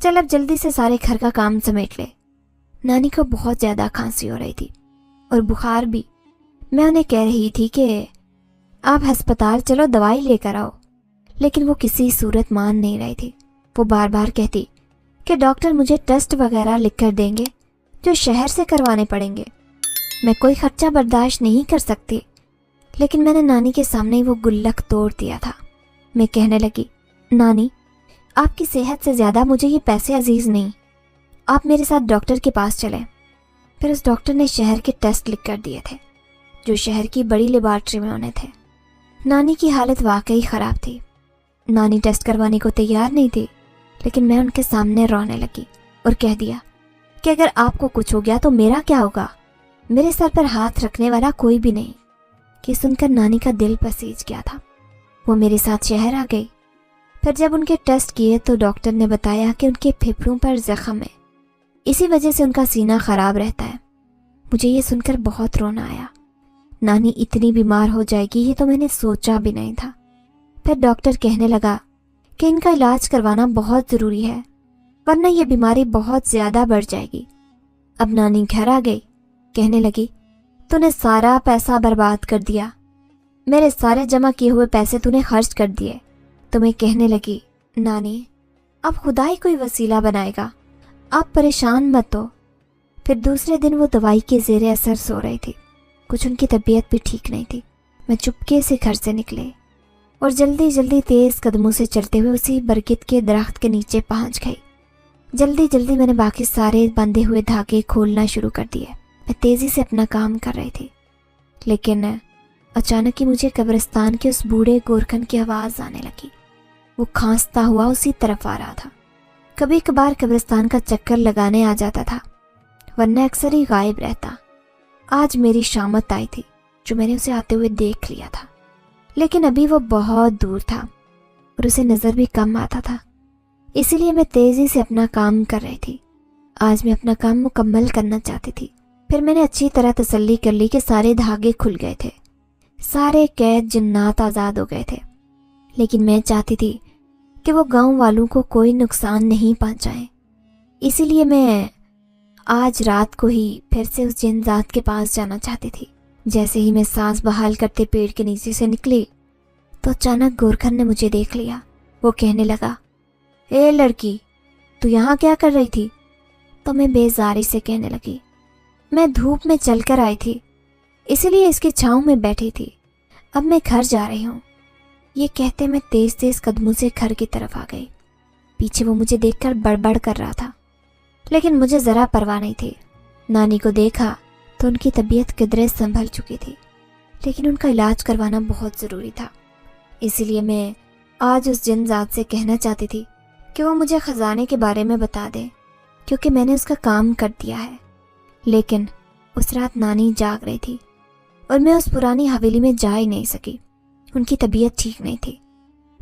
چل اب جلدی سے سارے گھر کا کام سمیٹ لے۔ نانی کو بہت زیادہ کھانسی ہو رہی تھی اور بخار بھی۔ میں انہیں کہہ رہی تھی کہ آپ ہسپتال چلو، دوائی لے کر آؤ، لیکن وہ کسی صورت مان نہیں رہی تھی۔ وہ بار بار کہتی کہ ڈاکٹر مجھے ٹیسٹ وغیرہ لکھ کر دیں گے جو شہر سے کروانے پڑیں گے، میں کوئی خرچہ برداشت نہیں کر سکتی۔ لیکن میں نے نانی کے سامنے وہ گلک توڑ دیا تھا۔ میں کہنے لگی، نانی آپ کی صحت سے زیادہ مجھے یہ پیسے عزیز نہیں، آپ میرے ساتھ ڈاکٹر کے پاس چلیں۔ پھر اس ڈاکٹر نے شہر کے ٹیسٹ لکھ کر دیے تھے جو شہر کی بڑی لیبارٹری میں ہونے تھے۔ نانی کی حالت واقعی خراب تھی۔ نانی ٹیسٹ کروانے کو تیار نہیں تھی، لیکن میں ان کے سامنے رونے لگی اور کہہ دیا کہ اگر آپ کو کچھ ہو گیا تو میرا کیا ہوگا؟ میرے سر پر ہاتھ رکھنے والا کوئی بھی نہیں۔ کہ سن کر نانی کا دل پسیج گیا تھا۔ وہ میرے ساتھ شہر آ گئی۔ پھر جب ان کے ٹیسٹ کیے تو ڈاکٹر نے بتایا کہ ان کے پھیپھڑوں پر زخم ہے، اسی وجہ سے ان کا سینہ خراب رہتا ہے۔ مجھے یہ سن کر بہت رونا آیا۔ نانی اتنی بیمار ہو جائے گی یہ تو میں نے سوچا بھی نہیں تھا۔ پھر ڈاکٹر کہنے لگا کہ ان کا علاج کروانا بہت ضروری ہے، ورنہ یہ بیماری بہت زیادہ بڑھ جائے گی۔ اب نانی گھر آ گئی، کہنے لگی، تو نے سارا پیسہ برباد کر دیا، میرے سارے جمع کیے ہوئے پیسے تو نے خرچ کر دیے۔ تو میں کہنے لگی، نانی اب خدا ہی کوئی وسیلہ بنائے گا، آپ پریشان مت ہو۔ پھر دوسرے دن وہ دوائی کے زیر اثر سو رہی تھی، کچھ ان کی طبیعت بھی ٹھیک نہیں تھی۔ میں چپکے سے گھر سے نکلے اور جلدی جلدی تیز قدموں سے چلتے ہوئے اسی برگد کے درخت کے نیچے پہنچ گئی۔ جلدی جلدی میں نے باقی سارے بندھے ہوئے دھاگے کھولنا شروع کر دیے۔ میں تیزی سے اپنا کام کر رہی تھی، لیکن اچانک ہی مجھے قبرستان کے اس بوڑھے گورکھن کی آواز آنے لگی۔ وہ کھانستا ہوا اسی طرف آ رہا تھا۔ کبھی کبھار قبرستان کا چکر لگانے آ جاتا تھا، ورنہ اکثر ہی غائب رہتا۔ آج میری شامت آئی تھی جو میں نے اسے آتے ہوئے دیکھ لیا تھا، لیکن ابھی وہ بہت دور تھا اور اسے نظر بھی کم آتا تھا، اسی لیے میں تیزی سے اپنا کام کر رہی تھی۔ آج میں اپنا کام مکمل کرنا چاہتی تھی۔ پھر میں نے اچھی طرح تسلی کر لی کہ سارے دھاگے کھل گئے تھے، سارے قید جنات آزاد ہو گئے تھے، لیکن میں چاہتی تھی کہ وہ گاؤں والوں کو کوئی نقصان نہیں پہنچائیں۔ اسی لیے میں آج رات کو ہی پھر سے اس جن ذات کے پاس جانا چاہتی تھی۔ جیسے ہی میں سانس بحال کرتے پیڑ کے نیچے سے نکلی تو اچانک گورکھن نے مجھے دیکھ لیا۔ وہ کہنے لگا، اے لڑکی تو یہاں کیا کر رہی تھی؟ تو میں بیزاری سے کہنے لگی، میں دھوپ میں چل کر آئی تھی، اسی لیے اس کی چھاؤں میں بیٹھی تھی، اب میں گھر جا رہی ہوں۔ یہ کہتے میں تیز تیز قدموں سے گھر کی طرف آ گئی۔ پیچھے وہ مجھے دیکھ کر بڑبڑ کر رہا تھا، لیکن مجھے ذرا پرواہ نہیں تھی۔ نانی کو دیکھا تو ان کی طبیعت قدرے سنبھل چکی تھی، لیکن ان کا علاج کروانا بہت ضروری تھا۔ اسی لیے میں آج اس جن ذات سے کہنا چاہتی تھی کہ وہ مجھے خزانے کے بارے میں بتا دے، کیونکہ میں نے اس کا کام کر دیا ہے۔ لیکن اس رات نانی جاگ رہی تھی اور میں اس پرانی حویلی میں جا ہی نہیں سکی۔ ان کی طبیعت ٹھیک نہیں تھی۔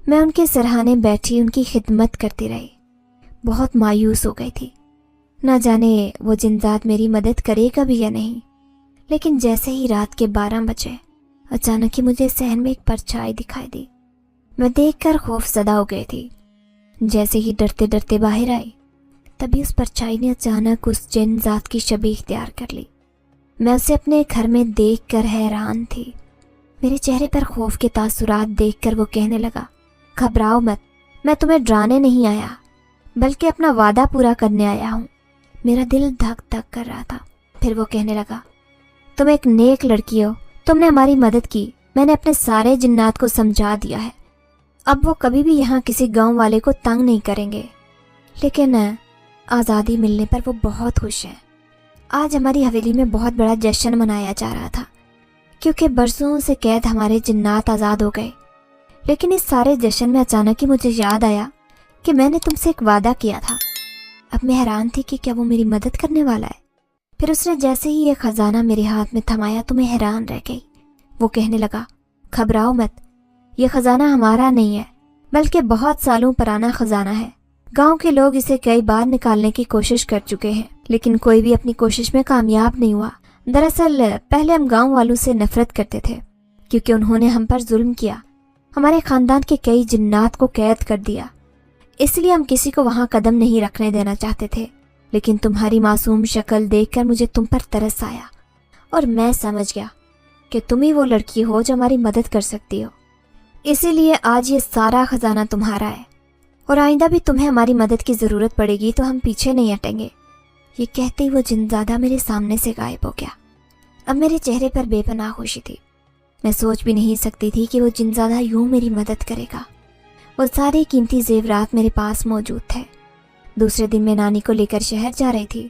میں ان کے سرہانے بیٹھی ان کی خدمت کرتی رہی، بہت مایوس ہو گئی تھی۔ نہ جانے وہ جن ذات میری مدد کرے گا بھی یا نہیں۔ لیکن جیسے ہی رات کے 12 بجے اچانک ہی مجھے صحن میں ایک پرچھائی دکھائی دی۔ میں دیکھ کر خوف زدہ ہو گئی تھی۔ جیسے ہی ڈرتے ڈرتے باہر آئی، تبھی اس پرچھائی نے اچانک اس جن ذات کی شبیہ اختیار کر لی۔ میں اسے اپنے گھر میں دیکھ کر حیران تھی۔ میرے چہرے پر خوف کے تاثرات دیکھ کر وہ کہنے لگا، گھبراؤ مت، میں تمہیں ڈرانے نہیں آیا بلکہ اپنا وعدہ پورا کرنے آیا ہوں۔ میرا دل دھک دھک کر رہا تھا۔ پھر وہ کہنے لگا، تم ایک نیک لڑکی ہو، تم نے ہماری مدد کی، میں نے اپنے سارے جنات کو سمجھا دیا ہے، اب وہ کبھی بھی یہاں کسی گاؤں والے کو تنگ نہیں کریں گے۔ لیکن آزادی ملنے پر وہ بہت خوش ہیں۔ آج ہماری حویلی میں بہت بڑا جشن منایا جا رہا تھا، کیونکہ برسوں سے قید ہمارے جنات آزاد ہو گئے۔ لیکن اس سارے جشن میں اچانک ہی مجھے یاد آیا کہ میں نے تم سے ایک وعدہ کیا تھا۔ اب میں حیران تھی کہ کیا وہ میری مدد کرنے والا ہے۔ پھر اس نے جیسے ہی یہ خزانہ میرے ہاتھ میں تھمایا تو میں حیران رہ گئی۔ وہ کہنے لگا، گھبراؤ مت، یہ خزانہ ہمارا نہیں ہے بلکہ بہت سالوں پرانا خزانہ ہے۔ گاؤں کے لوگ اسے کئی بار نکالنے کی کوشش کر چکے ہیں لیکن کوئی بھی اپنی کوشش میں کامیاب نہیں ہوا۔ دراصل پہلے ہم گاؤں والوں سے نفرت کرتے تھے کیونکہ انہوں نے ہم پر ظلم کیا، ہمارے خاندان کے کئی جنات کو قید کر دیا، اس لیے ہم کسی کو وہاں قدم نہیں رکھنے دینا چاہتے تھے۔ لیکن تمہاری معصوم شکل دیکھ کر مجھے تم پر ترس آیا اور میں سمجھ گیا کہ تم ہی وہ لڑکی ہو جو ہماری مدد کر سکتی ہو، اسی لیے آج یہ سارا خزانہ تمہارا ہے اور آئندہ بھی تمہیں ہماری مدد کی ضرورت پڑے گی تو ہم پیچھے نہیں ہٹیں گے۔ یہ کہتے ہی وہ جنزادہ میرے سامنے سے غائب ہو گیا۔ اب میرے چہرے پر بے پناہ خوشی تھی، میں سوچ بھی نہیں سکتی تھی کہ وہ جنزادہ یوں میری مدد کرے گا۔ وہ سارے قیمتی زیورات میرے پاس موجود تھے۔ دوسرے دن میں نانی کو لے کر شہر جا رہی تھی۔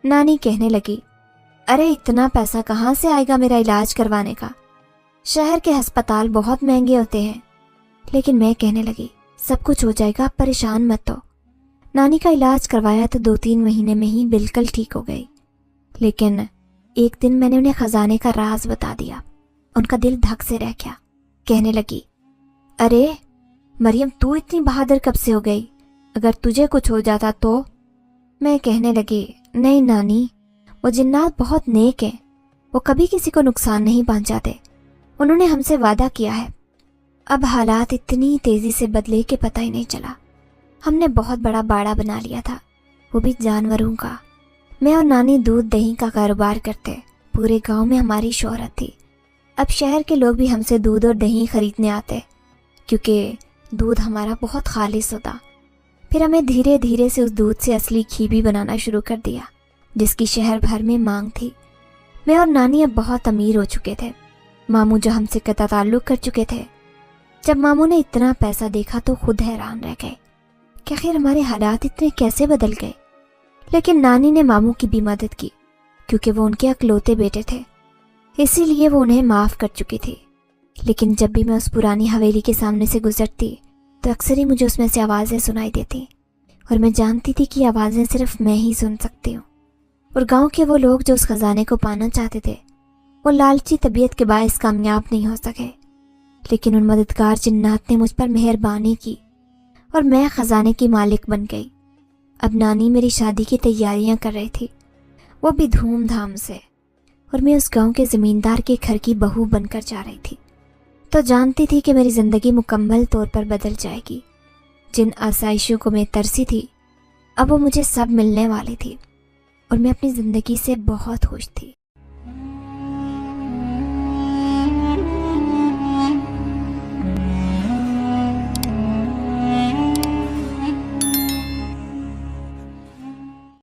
نانی کہنے لگی، ارے اتنا پیسہ کہاں سے آئے گا میرا علاج کروانے کا؟ شہر کے ہسپتال بہت مہنگے ہوتے ہیں۔ لیکن میں کہنے لگی، سب کچھ ہو جائے گا، پریشان مت ہو۔ نانی کا علاج کروایا تو 2-3 مہینے میں ہی بالکل ٹھیک ہو گئی۔ لیکن ایک دن میں نے انہیں خزانے کا راز بتا دیا۔ ان کا دل دھک سے رہ گیا۔ کہنے لگی، ارے مریم تو اتنی بہادر کب سے ہو گئی؟ اگر تجھے کچھ ہو جاتا تو؟ میں کہنے لگی، نہیں نانی، وہ جنات بہت نیک ہیں، وہ کبھی کسی کو نقصان نہیں پہنچاتے، انہوں نے ہم سے وعدہ کیا ہے۔ اب حالات اتنی تیزی سے بدلے کہ پتہ ہی نہیں چلا۔ ہم نے بہت بڑا باڑا بنا لیا تھا، وہ بھی جانوروں کا۔ میں اور نانی دودھ دہی کا کاروبار کرتے، پورے گاؤں میں ہماری شہرت تھی۔ اب شہر کے لوگ بھی ہم سے دودھ اور دہی خریدنے آتے کیونکہ دودھ ہمارا بہت خالص ہوتا۔ پھر ہمیں دھیرے دھیرے سے اس دودھ سے اصلی گھی بھی بنانا شروع کر دیا جس کی شہر بھر میں مانگ تھی۔ میں اور نانی اب بہت امیر ہو چکے تھے، ماموں جو ہم سے قطع تعلق کر چکے تھے۔ جب ماموں نے اتنا پیسہ دیکھا تو خود حیران رہ گئے کہ آخر ہمارے حالات اتنے کیسے بدل گئے۔ لیکن نانی نے ماموں کی بھی مدد کی کیونکہ وہ ان کے اکلوتے بیٹے تھے، اسی لیے وہ انہیں معاف کر چکی تھی۔ لیکن جب بھی میں اس پرانی حویلی کے سامنے سے گزرتی تو اکثر ہی مجھے اس میں سے آوازیں سنائی دیتی اور میں جانتی تھی کہ یہ آوازیں صرف میں ہی سن سکتی ہوں۔ اور گاؤں کے وہ لوگ جو اس خزانے کو پانا چاہتے تھے وہ لالچی طبیعت کے باعث کامیاب نہیں ہو سکے۔ لیکن ان مددگار جنات نے مجھ پر مہربانی کی اور میں خزانے کی مالک بن گئی۔ اب نانی میری شادی کی تیاریاں کر رہی تھی، وہ بھی دھوم دھام سے، اور میں اس گاؤں کے زمیندار کے گھر کی بہو بن کر جا رہی تھی۔ تو جانتی تھی کہ میری زندگی مکمل طور پر بدل جائے گی۔ جن آسائشوں کو میں ترسی تھی اب وہ مجھے سب ملنے والی تھی اور میں اپنی زندگی سے بہت خوش تھی۔